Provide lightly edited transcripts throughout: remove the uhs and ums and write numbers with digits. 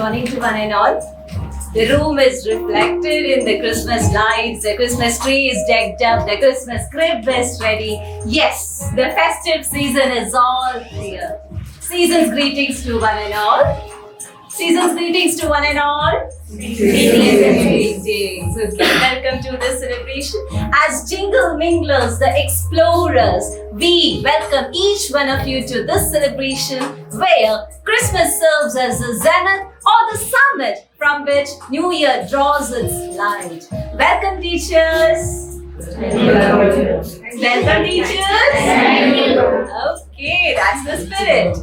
morning to one and all. The room is reflected in the Christmas lights, the Christmas tree is decked up, the Christmas crib is ready. Yes, the festive season is all here. Season's greetings to one and all. Season's greetings to one and all. Greetings. Okay, welcome to this celebration. As jingle minglers, the explorers, we welcome each one of you to this celebration where Christmas serves as the zenith or the summit from which New Year draws its light. Welcome, teachers. Welcome, teachers. Okay, that's the spirit.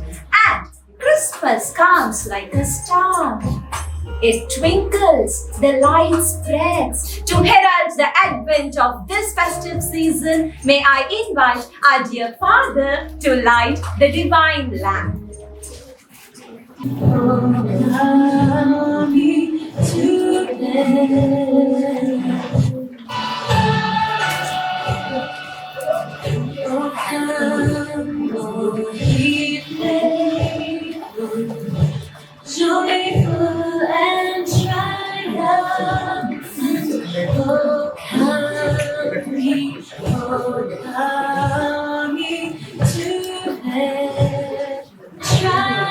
And Christmas comes like a star. It twinkles, the light spreads. To herald the advent of this festive season, may I invite our dear Father to light the divine lamp. Oh, come ye to bed. Oh, come, oh, ye faithful, joyful and triumphant. Oh, come ye to bed.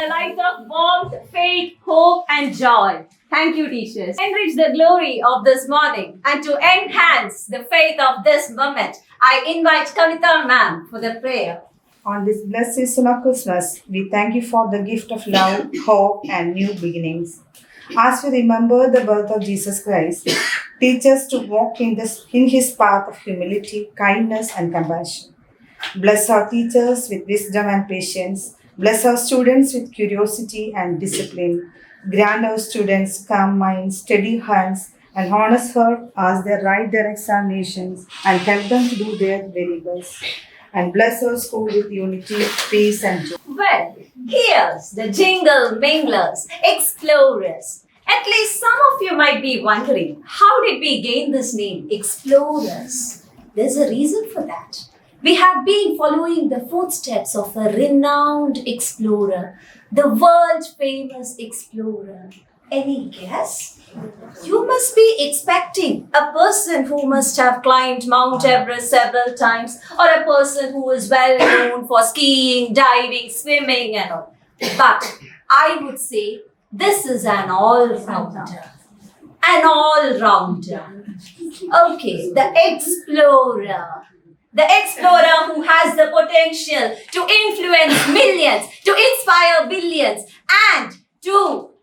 The light of warmth, faith, hope, and joy. Thank you, teachers. Enrich the glory of this morning and to enhance the faith of this moment, I invite Kavita ma'am for the prayer. On this blessed season of Christmas, we thank you for the gift of love, hope, and new beginnings. As we remember the birth of Jesus Christ, teach us to walk in his path of humility, kindness, and compassion. Bless our teachers with wisdom and patience. Bless our students with curiosity and discipline. Grant our students calm minds, steady hands, and honest heart as they write their examinations, and help them to do their very best. And bless our school with unity, peace, and joy. Well, here's the jingle minglers, explorers. At least some of you might be wondering, how did we gain this name, explorers? There's a reason for that. We have been following the footsteps of a renowned explorer, the world-famous explorer. Any guess? You must be expecting a person who must have climbed Mount Everest several times, or a person who is well known for skiing, diving, swimming and all. But I would say this is an all-rounder. An all-rounder. Okay, the explorer. The explorer who has the potential to influence millions, to inspire billions, and to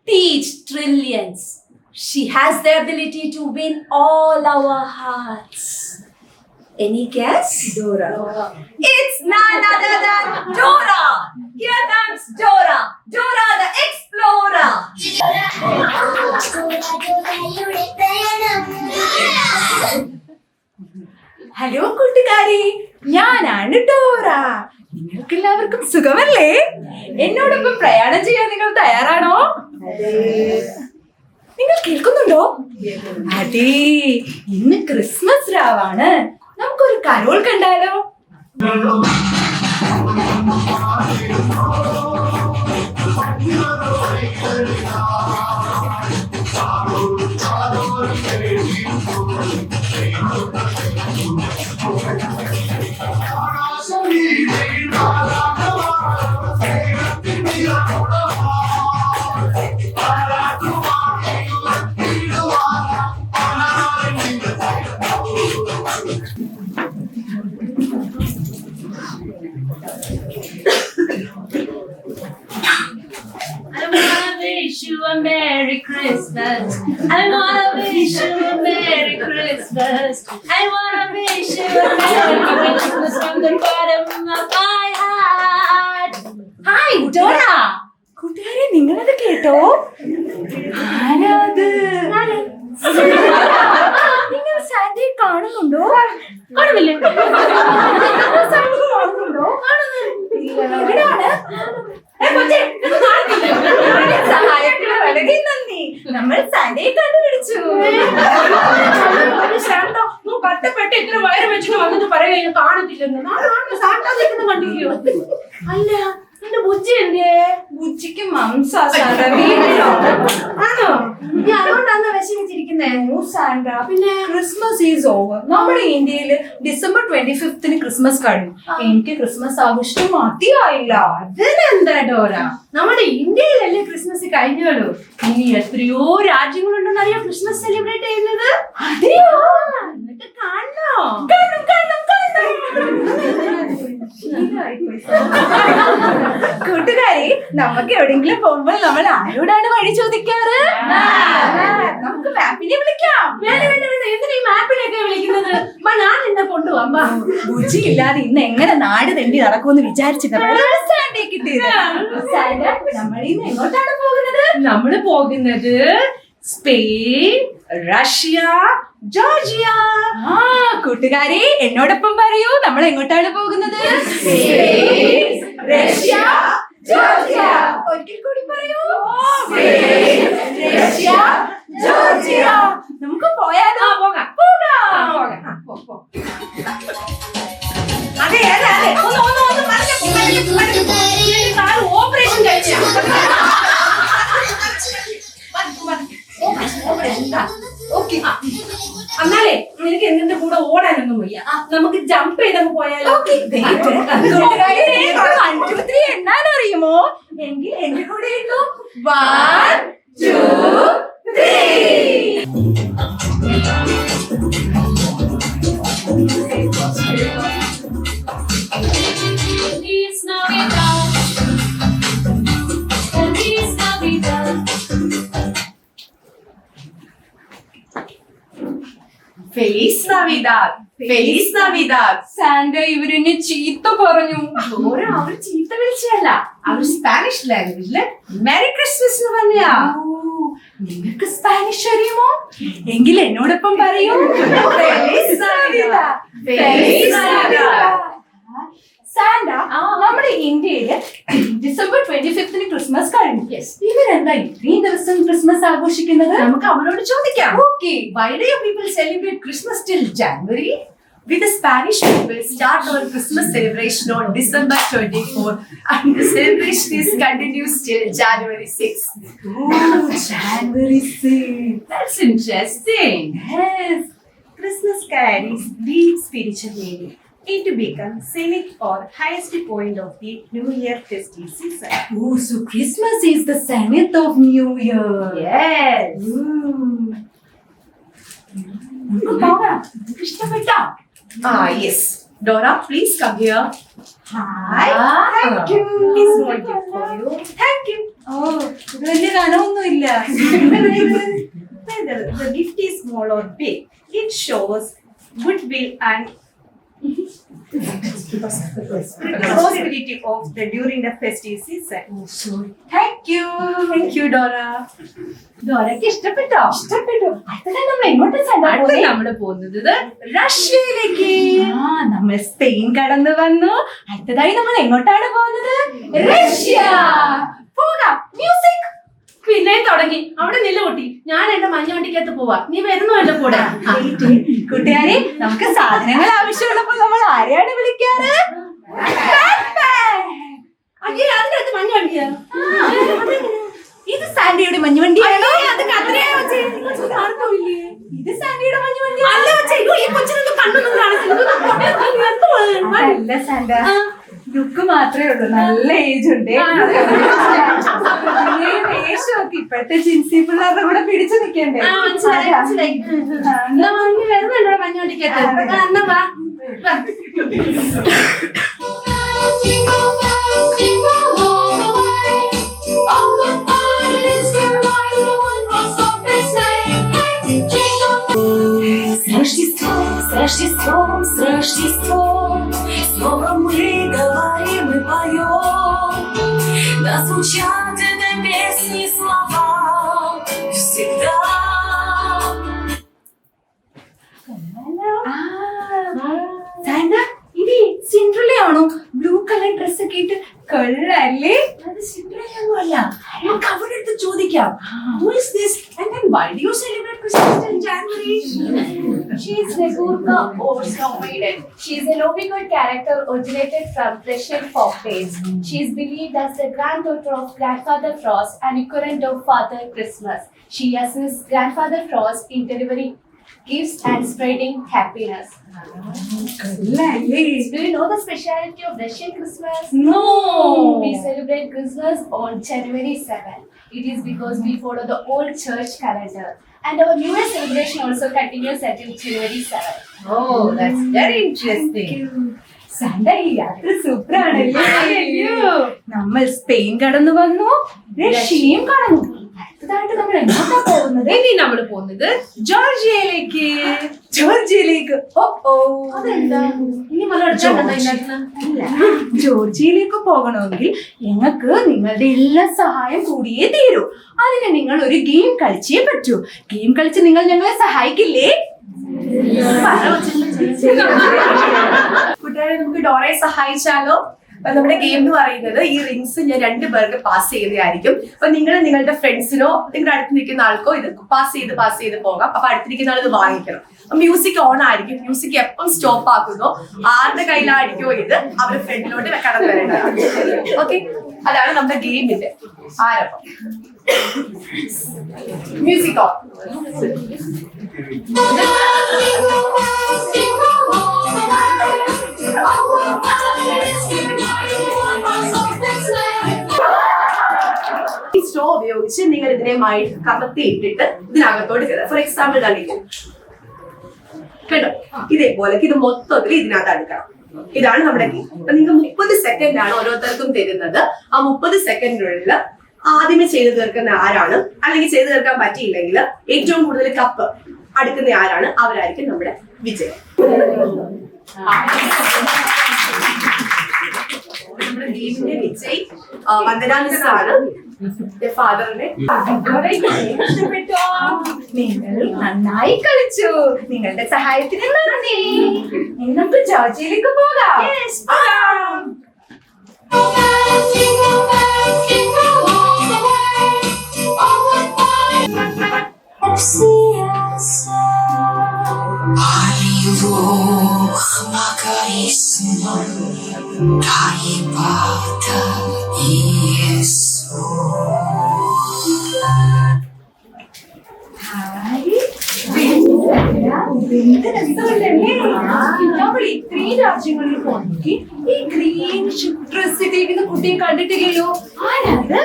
teach trillions. She has the ability to win all our hearts. Any guess? Dora. It's none other than Dora. Here comes Dora. Dora the explorer. Hello കൂട്ടുകാരി, ഞാനാണ് Dora. നിങ്ങൾക്കെല്ലാവർക്കും സുഖമല്ലേ? എന്നോടൊപ്പം പ്രയാണം ചെയ്യാൻ നിങ്ങൾ തയ്യാറാണോ? നിങ്ങൾ കേൾക്കുന്നുണ്ടോ? അതെ, ഇന്ന് ക്രിസ്മസ് രാവാണ്. നമുക്കൊരു കരോൾ കണ്ടാലോ? You a Merry Christmas. I wanna wish you a Merry Christmas. I wanna wish you a Merry Christmas from the bottom of my heart. Hi, Dora. കൂട്ടുകാരെ, നിങ്ങളത് കേട്ടോ? ആരാത്? നിങ്ങൾ സാന്റയെ കാണുന്നുണ്ടോ? കാണുന്നില്ലേ? സാന്റയെ കാണുന്നുണ്ടോ? എവിടെയാണ്? സഹായത്തിന് വളരെ നന്ദി. നമ്മൾ സാന്റയെ കണ്ടുപിടിച്ചു. കട്ടപ്പെട്ട് ഇത്ര വയറ് വെച്ചിട്ട് വന്നിട്ട് പറയുക കാണത്തില്ലെന്ന്. സാന്റ നിൽക്കുന്ന കണ്ടില്ലയോ? അല്ല, എന്റെ ബുജ്ജി എന്തേ? ബുജ്ജിക്ക് മംസാ സാന്റ വീട്ടിലോ? സാൻഡ പിന്നെ ക്രിസ്മസ് ഈസ് ഓവർ. നമ്മുടെ ഇന്ത്യയില് December 25th ക്രിസ്മസ് കഴിഞ്ഞു. എനിക്ക് ക്രിസ്മസ് ആഘോഷം മതിയായില്ല. അതിനെന്താ ഡോറ, നമ്മുടെ ഇന്ത്യയിലല്ലേ ക്രിസ്മസ് കഴിഞ്ഞോളൂ. ഇനി എത്രയോ രാജ്യങ്ങളുണ്ടെന്ന് അറിയാം ക്രിസ്മസ് സെലിബ്രേറ്റ് ചെയ്യുന്നത്. അതെയോ? എന്നിട്ട് കാണണോ? കൂട്ടുകാരി, നമുക്ക് എവിടെയെങ്കിലും പോകുമ്പോൾ നമ്മൾ ആരോടാണ് വഴി ചോദിക്കാറ്? നമുക്ക് മാപ്പിനെ വിളിക്കാം. എന്തിനാ ഈ മാപ്പിനെയൊക്കെ വിളിക്കുന്നത്? ഞാൻ നിന്നെ കൊണ്ടുപോവാം. ബുജിയില്ലാതെ ഇന്ന് എങ്ങനെ നാട് തെണ്ടി നടക്കുമെന്ന് വിചാരിച്ചിട്ടാണ് സാൻഡേ കിട്ടിയത്. സാൻഡ, നമ്മൾ ഇന്ന് എങ്ങോട്ടാണ് പോകുന്നത്? നമ്മള് പോകുന്നത് സ്പെയിൻ, റഷ്യ, ജോർജിയ. കൂട്ടുകാരി, എന്നോടൊപ്പം പറയൂ, നമ്മൾ എങ്ങോട്ടാണ് പോകുന്നത്? Russia, Georgia. ഒരിക്കൽ കൂടി പറയൂ. Russia, Georgia. നമുക്ക് പോയാലോ? പോകാം. അതെ അതെ അതെ, ഓപ്പറേഷൻ കഴിഞ്ഞ എന്നാലേ എനിക്ക് എന്നിട്ട് കൂടെ ഓടാനൊന്നും വയ്യ. നമുക്ക് ജമ്പ് ചെയ്തങ്ങ് പോയാലോ? എണ്ണാൻ അറിയുമോ? എങ്കിൽ എന്റെ കൂടെ ഇട്ടു. 1, 2, 3. Feliz Navidad. Feliz Navidad. ഫെലീസ് നാവിദാദ്, ഫെലീസ് നാവിദാദ്. സാൻഡ ഇവരെന്നെ ചീത്ത പറഞ്ഞു. അവർ ചീത്ത വിളിച്ചല്ല, അവർ സ്പാനിഷ് ലാംഗ്വേജില് മെറി ക്രിസ്മസ് എന്ന് പറഞ്ഞാ. നിങ്ങൾക്ക് സ്പാനിഷ് അറിയുമോ? എങ്കിൽ എന്നോടൊപ്പം പറയൂ. ഫെലീസ് നാവിദാദ്, ഫെലീസ് നാവിദാദ്. സാൻഡ, നമ്മുടെ ഇന്ത്യയില് December 25th ക്രിസ്മസ് കഴിഞ്ഞു. ഇവരെന്താ ഇത്രയും ദിവസം ക്രിസ്മസ് ആഘോഷിക്കുന്നത്? നമുക്ക് അവരോട് ചോദിക്കാം. Okay. Why do you people celebrate Christmas till January? We the Spanish people start our Christmas celebration on December 24 and the celebration is continues till January 6. Oh, January 6th. That's interesting. Yes. Christmas carries deep spiritual meaning. It becomes zenith or highest point of the New Year festive season. Oh, so Christmas is the zenith of New Year. Yes. ഇഷ്ടപ്പെട്ടോ? Yes. Dora, please come here. Hi. Thank you. This one gift for you. Thank you. Oh, ഇത് വലിയ കനമൊന്നുമില്ല. Whether the gift is small or big, it shows goodwill and prosperity of the during the festive season. Thank you. Thank you, Dora. ഡോറയ്ക്ക് ഇഷ്ടപ്പെട്ടോ? ഇഷ്ടപ്പെട്ടു. അടുത്തത് നമ്മൾ എങ്ങോട്ട് അടുത്ത നമ്മള് പോകുന്നത് റഷ്യയിലേക്ക്. നമ്മൾ സ്പെയിൻ കടന്നു വന്നു. അടുത്തതായി നമ്മൾ എങ്ങോട്ടാണ് പോകുന്നത്? റഷ്യ. പോകാം. മ്യൂസിക്. പിന്നെ തുടങ്ങി. അവിടെ നില പൊട്ടി. ഞാൻ എന്റെ മഞ്ഞവണ്ടിക്കകത്ത് പോവാ. നീ വരുന്നു എന്റെ കൂടെ? കൂട്ടുകാരെ, നമുക്ക് സാധനങ്ങൾ ആവശ്യമുള്ളപ്പോൾ നമ്മൾ ആരെയാണ് വിളിക്കാറ്? അയ്യേ, അതിനകത്ത് മഞ്ഞവണ്ടിയാ. ഇത് സാൻഡിയുടെ മഞ്ഞുവണ്ടിയാണോ? അത് കത്രയാ വെച്ചേ. ആർക്കുമില്ലേ? ഇത് സാൻഡിയുടെ മഞ്ഞുവണ്ടി അല്ല വെച്ചേ. ഈ കൊച്ചിനൊന്നും കണ്ണൊന്നും കാണത്തില്ല. അല്ല സാൻഡ, ലുക്ക് മാത്രമേ ഉള്ളൂ. നല്ല ഏജ് ഉണ്ട്. വേഷമൊക്കെ ഇപ്പോഴത്തെ ജിൻസി പിള്ളേരുടെ കൂടെ പിടിച്ചു നിൽക്കണ്ടേ? മനസ്സിലായി. എന്നാ വാങ്ങി വരുന്നു എന്റെ മഞ്ഞവണ്ടിക്കകത്ത്. എന്നാ വാ. Jingle bells, jingle all the way. All the fun is here, ride the one-horse open sleigh. Jingle bells. С Рождеством, с Рождеством, с Рождеством, снова мы говорим и поем. Да звучат это песни слова всегда. സാൻഡ, ഇത് സിൻഡ്രല്ലയാണോ? ബ്ലൂ കളർ ഡ്രസ് ഒക്കെ ഇട്ട് കൊള്ളാല്ലേ? അത് സിൻഡ്രല്ലയൊന്നുമല്ല. നമുക്ക് അവരുടെ അടുത്ത് ചോദിക്കാം. Who is this? And then why do you celebrate Christmas in January? She is Negurka or Snow Maiden. She is a Lobigood character originated from Russian folk tales. She is believed as the granddaughter of Grandfather Frost and equivalent of Father Christmas. She assists Grandfather Frost in delivering gifts and spreading happiness. Do you know the speciality of Russian Christmas? No. We celebrate Christmas on January 7th. It is because we follow the old church calendar. And our New Year celebration also continues until January 7th. Oh, that's very interesting. Santa ഈ യാത്ര സൂപ്പറാണല്ലേ. നമ്മൾ Spain കടന്നു വന്നു, റഷ്യയും കടന്നു. അടുത്തതായിട്ട് നമ്മൾ എങ്ങോട്ടാ പോകുന്നത്? ഇനി നമ്മൾ പോകുന്നത് ജോർജിയയിലേക്ക്. ജോർജിയയിലേക്ക്. അതെന്താ? ഇനി മലയാളം ജോർജിയയിലേക്ക് പോകണമെങ്കിൽ ഞങ്ങൾക്ക് നിങ്ങളുടെ എല്ലാ സഹായം കൂടിയേ തീരൂ. അതിന് നിങ്ങൾ ഒരു ഗെയിം കളിച്ചേ പറ്റൂ. ഗെയിം കളിച്ച് നിങ്ങൾ ഞങ്ങളെ സഹായിക്കില്ലേ? കൂട്ടുകാരെ, നമുക്ക് ഡോറയെ സഹായിച്ചാലോ? അപ്പൊ നമ്മുടെ ഗെയിം എന്ന് പറയുന്നത് ഈ റിങ്സ് ഞാൻ 2 പേർക്ക് പാസ് ചെയ്യുന്നതായിരിക്കും. അപ്പൊ നിങ്ങൾ നിങ്ങളുടെ ഫ്രണ്ട്സിനോ നിങ്ങളുടെ അടുത്ത് നിൽക്കുന്ന ആൾക്കോ ഇത് പാസ് ചെയ്ത് പോകാം. അപ്പൊ അടുത്തിരിക്കുന്ന ആൾ ഇത് വാങ്ങിക്കണം. മ്യൂസിക് ഓൺ ആയിരിക്കും. മ്യൂസിക് എപ്പം സ്റ്റോപ്പ് ആക്കുന്നോ ആരുടെ കയ്യിലായിരിക്കോ ഇത് അവരുടെ ഫ്രണ്ടിലോട്ട് കടന്നു വരേണ്ടതാണ്. ഓക്കെ, അതാണ് നമ്മുടെ ഗെയിമിന്റെ ആരംഭം. Music on. ഈ സ്ട്രോ ഉപയോഗിച്ച് നിങ്ങൾ ഇതിനെ കമത്തി ഇട്ടിട്ട് ഇതിനകത്തോട്ട് കയറുക. ഫോർ എക്സാമ്പിൾ കളിക്കും കേട്ടോ, ഇതേപോലെ ഇത് മൊത്തത്തിൽ ഇതിനകത്ത് അടുക്കണം. ഇതാണ് നമ്മുടെ ഗെയിം. അപ്പൊ നിങ്ങൾക്ക് 30 സെക്കൻഡ് ആണ് ഓരോരുത്തർക്കും തരുന്നത്. ആ 30 സെക്കൻഡിനുള്ളിൽ ആദ്യമേ ചെയ്തു തീർക്കുന്ന ആരാണ്, അല്ലെങ്കിൽ ചെയ്തു തീർക്കാൻ പറ്റിയില്ലെങ്കിൽ ഏറ്റവും കൂടുതൽ കപ്പ് അടുക്കുന്ന ആരാണ്, അവരായിരിക്കും നമ്മുടെ വിജയം. നമ്മുടെ ഗെയിമിന്റെ വിജയ് വന്ദന മിസ് ആണ്. ഫാദറിനെ ഇഷ്ടപ്പെട്ടോ? നിങ്ങൾ നന്നായി കളിച്ചു. നിങ്ങളുടെ സഹായത്തിന് നന്ദി. ഇനി നമുക്ക് ജോർജിയയിലേക്ക് പോകാം. Jingle bells, jingle all the way. Oh, what fun! Arrivo macarissimo, caipata Yesu. നമ്മൾ ഇത്രയും രാജ്യങ്ങളിൽ പോണെങ്കിൽ ഈ ഗ്രീൻ ഡ്രസ് ഇട്ടിരിക്കുന്ന കുട്ടിയെ കണ്ടിട്ടില്ലല്ലോ. ആരാത്?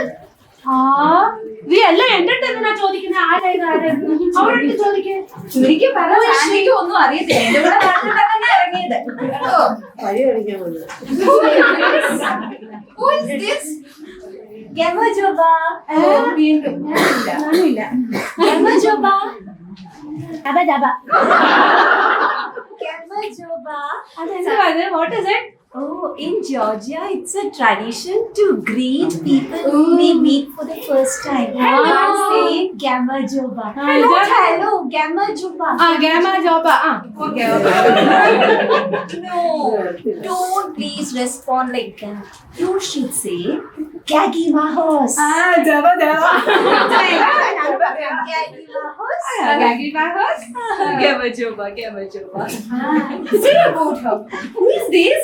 അല്ല എന്റെ അടുത്ത് എന്തിനാ ചോദിക്കുന്നത്? ആരായിരുന്നു അവരുടെ ചോദിക്കാൻ? ചുരുക്കി പറയാൻ ഒന്നും അറിയത്തില്ല. എന്റെ കൂടെ നാട്ടിൽ തന്നെ ഇറങ്ങിയത്. Gamajoba. വീണ്ടും ഞാനില്ല. Gamajoba. Daba daba. Gamajoba. What is it? Oh, in Georgia, it's a tradition to greet people whom we meet for the first time. Hello. And say Gamajoba. Hello, Gamajoba. Gamma Joba. Okay. No, don't please respond like that. You should say Gagi Mahos. Java. Gagi Mahos. Gamajoba. Say about her. Who is this?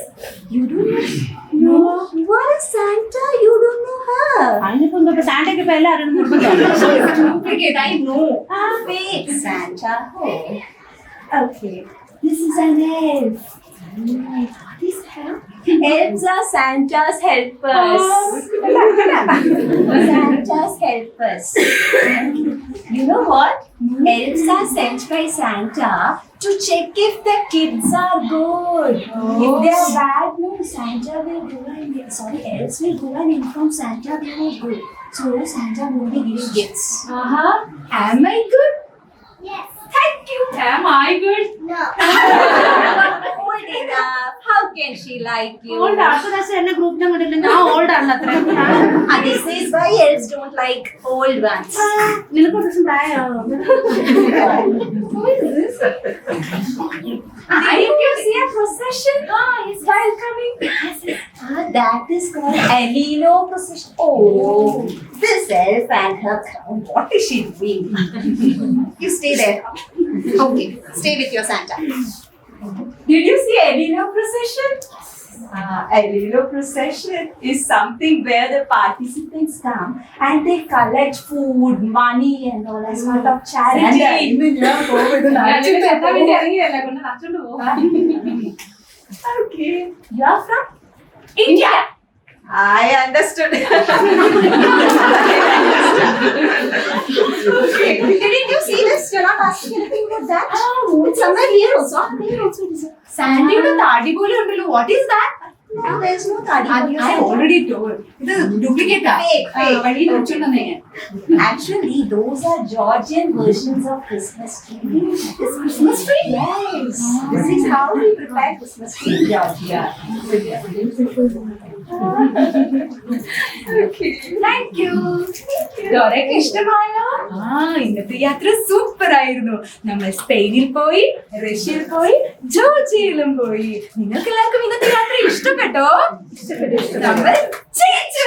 You don't know? No. You are a Santa. You don't know her. അതിനിപ്പോ സാന്റയ്ക്ക് ഇപ്പൊ എല്ലാവരും Duplicate. I know. Fake Santa. Okay. This is an elf. What is elf? Elves are Santa's helpers. Santa's helpers. You know what? Elves are sent by Santa to check if the kids are good. If they are bad, no, Santa will go and elves will go and inform Santa they are good. So Santa will be giving gifts. Am I good? Yes. Thank you. Am I good? No. Old enough. How can she like you? Old അടുത്ത ദിവസം എന്നെ ഗ്രൂപ്പിനെ കണ്ടില്ല. ഞാൻ old ആണ് അത്ര. And this is why elves don't like old ones. നിനക്ക് ഒരു ദിവസം പ്രായമാണോ? Who is this? Didn't you see a procession? Yes, while coming. That is called Elino procession. Oh, this elf and her crown. What is she doing? You stay there. Okay, stay with your Santa. Did you see Elino procession? Elino procession is something where the participants come and they collect food, money and all as part of charity. Okay, you are from India. I understood. Okay. Didn't you see this? You're not asking anything about that. It's somewhere here also. There also it is. സാൻഡിയുടെ താടി പോലെ ഉണ്ടല്ലോ. What is that? No, there's no tadi. I already told. ഇത് ഡ്യൂപ്ലിക്കേറ്റാ. വഴിയിൽ വെച്ചിട്ടുണ്ടെന്നേ. Actually, those are Georgian versions of Christmas tree. This Christmas tree? Yes. This is how we prepare Christmas tree in Georgia. Thank you. ഡോറയ്ക്ക് ഇഷ്ടമായോ? ഇന്നത്തെ യാത്ര super ആയിരുന്നു. നമ്മൾ സ്പെയിനിൽ പോയി, റഷ്യയിൽ പോയി, ജോർജിയയിലും പോയി. നിങ്ങൾക്ക് എല്ലാവർക്കും ഇന്നത്തെ യാത്ര ഇഷ്ടപ്പെട്ടോ? നമ്മൾ ജയിച്ചു.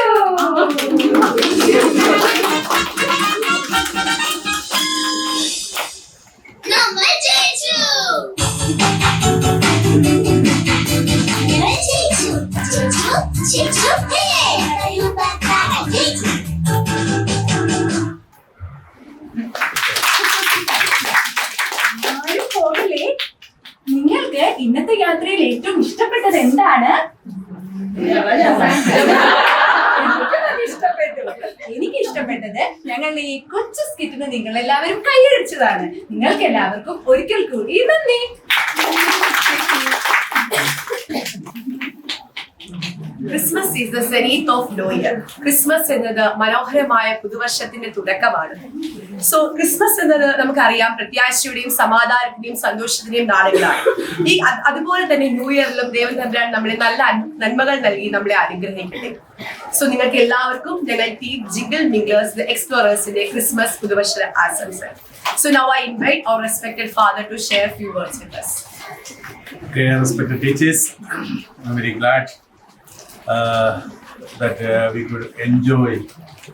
Number 2. ആരും പോകല്ലേ? നിങ്ങൾക്ക് ഇന്നത്തെ യാത്രയിൽ ഏറ്റവും ഇഷ്ടപ്പെട്ടത് എന്താണ്? എനിക്ക് ഇഷ്ടപ്പെട്ടത് ഞങ്ങളുടെ ഈ കൊച്ചു സ്കിറ്റിന് നിങ്ങൾ എല്ലാവരും കൈയടിച്ചതാണ്. നിങ്ങൾക്ക് എല്ലാവർക്കും ഒരിക്കൽ കൂടി നന്ദി. Christmas is the zenith of new year. Christmas എന്നത് മനോഹരമായ പുതുവർഷത്തിന്റെ തുടക്കമാണ്. സോ ക്രിസ്മസ് എന്നത് നമുക്കറിയാം പ്രത്യാശയുടെയും സമാധാനത്തിന്റെയും സന്തോഷത്തിന്റെയും നാളുകളാണ്. അതുപോലെ തന്നെ ന്യൂ ഇയറിലും ദൈവം തമ്പുരാൻ നമ്മളെ നല്ല നന്മകൾ നൽകി നമ്മളെ അനുഗ്രഹിക്കട്ടെ. സോ നിങ്ങൾക്ക് എല്ലാവർക്കും ഞങ്ങൾ ടീം ജിംഗിൾ മിംഗ്ലേഴ്സ് ദ എക്സ്പ്ലോറേഴ്സിന്റെ ക്രിസ്മസ് പുതുവർഷ ആശംസകൾ. So now I invite our respected father to share a few words with us. Okay, respected teachers, I'm very glad that we could enjoy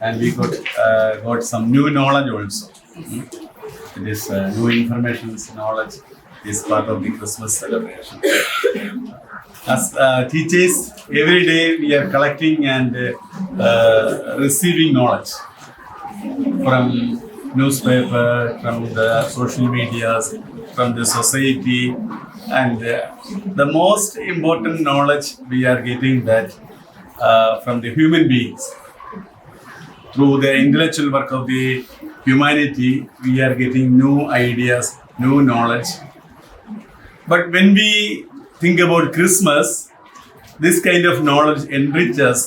and we got some new knowledge also. This new information, knowledge is part of the Christmas celebration. As teachers, every day we are collecting and receiving knowledge from newspaper, from the social medias, from the society, and the most important knowledge we are getting that from the human beings. Through the intellectual work of the humanity, we are getting new ideas, new knowledge. But when we think about Christmas, this kind of knowledge enriches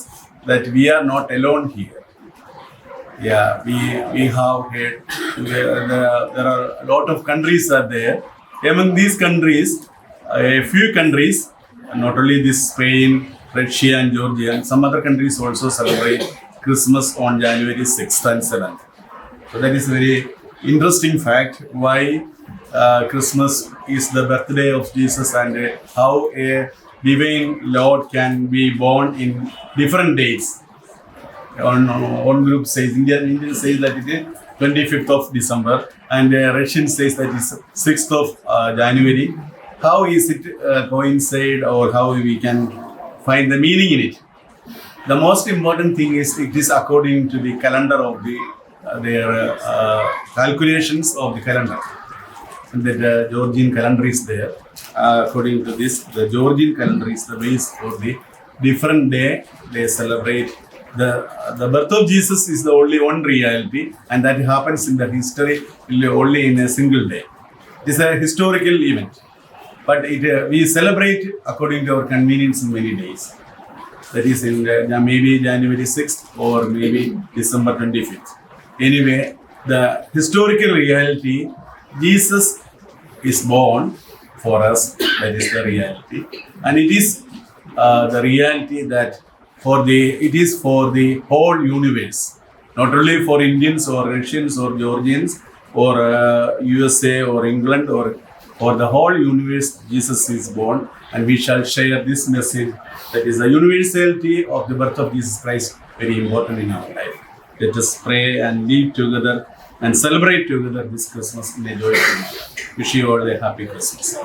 that we are not alone here. Yeah, we have heard there are a lot of countries are there. Among these countries, a few countries, not only this Spain, Russia and Georgia, and some other countries also celebrate Christmas on January 6th and 7th. So that is a very interesting fact why Christmas is the birthday of Jesus and how a divine Lord can be born in different dates. One group says, Indian says that it is 25th of December and Russian says that it is 6th of January. How is it coincide or how we can find the meaning in it? The most important thing is it is according to the calendar of their calculations of the calendar. And the Georgian calendar is there. According to this, the Georgian calendar is the base for the different day they celebrate. The birth of Jesus is the only one reality, and that happens in the history only in a single day. It is a historical event, but we celebrate according to our convenience in many days. That is in maybe January 6th or maybe December 25th. Anyway, the historical reality, Jesus is born for us. That is the reality, and it is the reality that it is for the whole universe, not only for Indians or Russians or Georgians or USA or England or for the whole universe. Jesus is born, and we shall share this message that is the universality of the birth of Jesus Christ, very important in our life. Let us pray and live together and celebrate together this Christmas in a joyful manner. wish you all a happy Christmas.